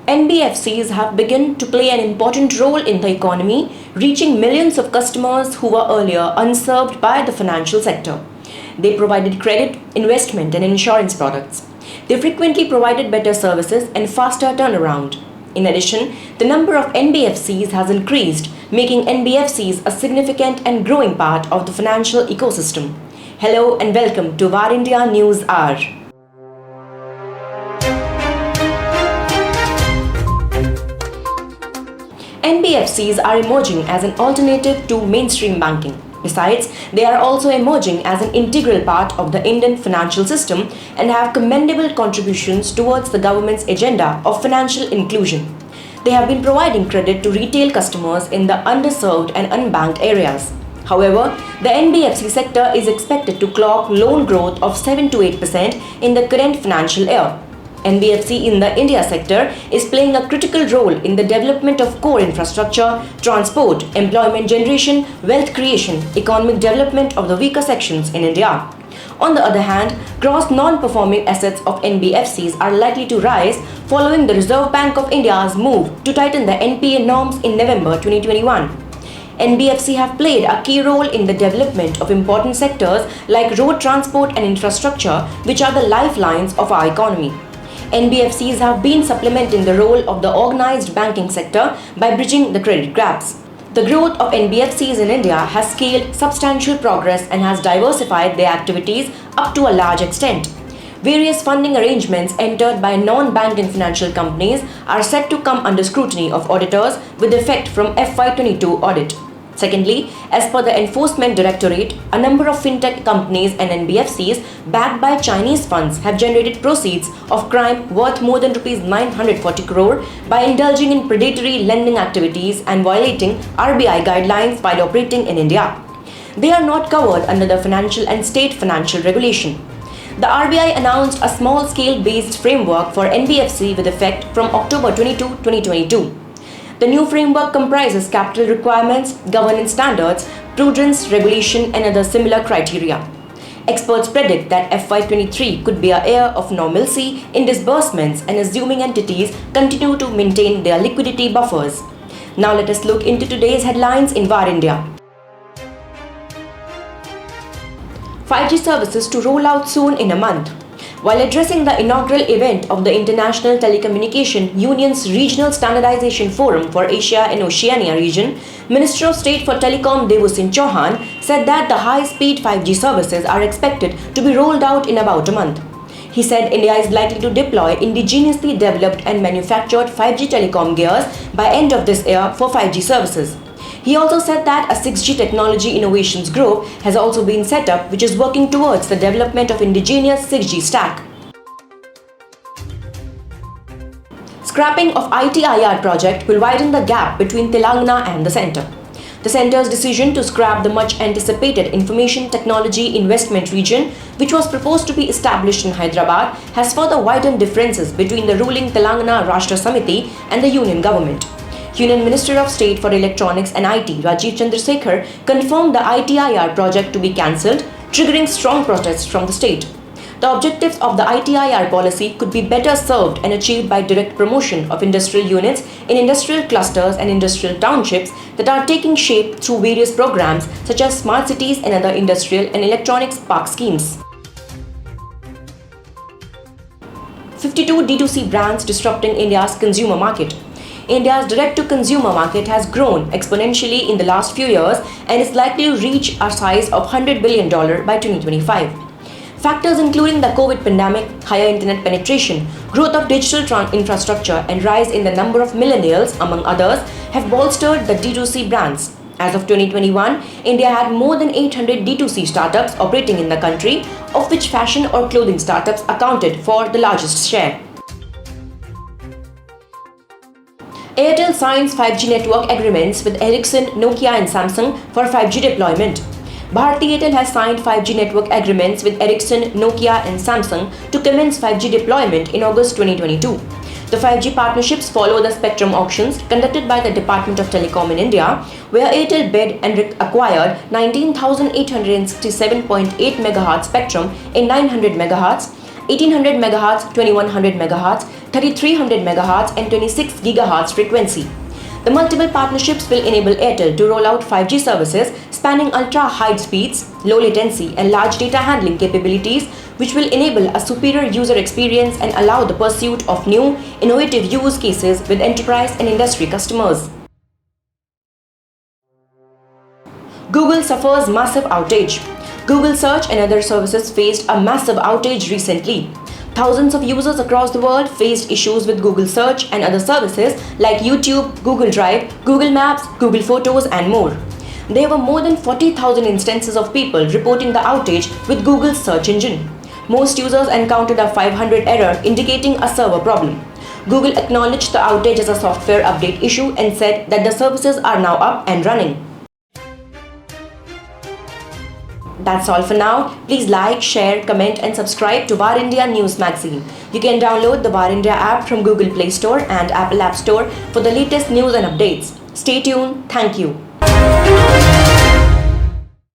NBFCs have begun to play an important role in the economy, reaching millions of customers who were earlier unserved by the financial sector. They provided credit, investment, and insurance products. They frequently provided better services and faster turnaround. In addition, the number of NBFCs has increased, making NBFCs a significant and growing part of the financial ecosystem. Hello and welcome to VARINDIA News Hour. NBFCs are emerging as an alternative to mainstream banking. Besides, they are also emerging as an integral part of the Indian financial system and have commendable contributions towards the government's agenda of financial inclusion. They have been providing credit to retail customers in the underserved and unbanked areas. However, the NBFC sector is expected to clock loan growth of 7 to 8% in the current financial year. NBFC in the India sector is playing a critical role in the development of core infrastructure, transport, employment generation, wealth creation, economic development of the weaker sections in India. On the other hand, gross non-performing assets of NBFCs are likely to rise following the Reserve Bank of India's move to tighten the NPA norms in November 2021. NBFC have played a key role in the development of important sectors like road transport and infrastructure, which are the lifelines of our economy. NBFCs have been supplementing the role of the organized banking sector by bridging the credit gaps. The growth of NBFCs in India has scaled substantial progress and has diversified their activities up to a large extent. Various funding arrangements entered by non-banking financial companies are set to come under scrutiny of auditors with effect from FY22 audit. Secondly, as per the Enforcement Directorate, a number of fintech companies and NBFCs backed by Chinese funds have generated proceeds of crime worth more than Rs 940 crore by indulging in predatory lending activities and violating RBI guidelines while operating in India. They are not covered under the Financial and State Financial Regulation. The RBI announced a small-scale based framework for NBFC with effect from October 22, 2022. The new framework comprises capital requirements, governance standards, prudence, regulation, and other similar criteria. Experts predict that FY23 could be a year of normalcy in disbursements and assuming entities continue to maintain their liquidity buffers. Now let us look into today's headlines in VARINDIA. 5G services to roll out soon in a month. While addressing the inaugural event of the International Telecommunication Union's Regional Standardization Forum for Asia and Oceania region, Minister of State for Telecom Devusing Chauhan said that the high-speed 5G services are expected to be rolled out in about a month. He said India is likely to deploy indigenously developed and manufactured 5G telecom gears by end of this year for 5G services. He also said that a 6G Technology Innovations Group has also been set up which is working towards the development of indigenous 6G stack. Scrapping of ITIR project will widen the gap between Telangana and the Centre. The Centre's decision to scrap the much-anticipated Information Technology Investment Region, which was proposed to be established in Hyderabad, has further widened differences between the ruling Telangana Rashtra Samiti and the Union government. Union Minister of State for Electronics and IT, Rajiv Chandrasekhar, confirmed the ITIR project to be cancelled, triggering strong protests from the state. The objectives of the ITIR policy could be better served and achieved by direct promotion of industrial units in industrial clusters and industrial townships that are taking shape through various programs such as smart cities and other industrial and electronics park schemes. 52 D2C brands disrupting India's consumer market. India's direct-to-consumer market has grown exponentially in the last few years and is likely to reach a size of $100 billion by 2025. Factors including the COVID pandemic, higher internet penetration, growth of digital infrastructure, and rise in the number of millennials, among others, have bolstered the D2C brands. As of 2021, India had more than 800 D2C startups operating in the country, of which fashion or clothing startups accounted for the largest share. Airtel signs 5G network agreements with Ericsson, Nokia and Samsung for 5G deployment. Bharti Airtel has signed 5G network agreements with Ericsson, Nokia and Samsung to commence 5G deployment in August 2022. The 5G partnerships follow the spectrum auctions conducted by the Department of Telecom in India, where Airtel bid and acquired 19,867.8 MHz spectrum in 900 MHz 1800 MHz, 2100 MHz, 3300 MHz and 26 GHz frequency. The multiple partnerships will enable Airtel to roll out 5G services spanning ultra-high speeds, low latency and large data handling capabilities, which will enable a superior user experience and allow the pursuit of new, innovative use cases with enterprise and industry customers. Google suffers massive outage. Google Search and other services faced a massive outage recently. Thousands of users across the world faced issues with Google Search and other services like YouTube, Google Drive, Google Maps, Google Photos and more. There were more than 40,000 instances of people reporting the outage with Google's search engine. Most users encountered a 500 error indicating a server problem. Google acknowledged the outage as a software update issue and said that the services are now up and running. That's all for now. Please like, share, comment and subscribe to VARINDIA News Magazine. You can download the VARINDIA app from Google Play Store and Apple App Store for the latest news and updates. Stay tuned. Thank you.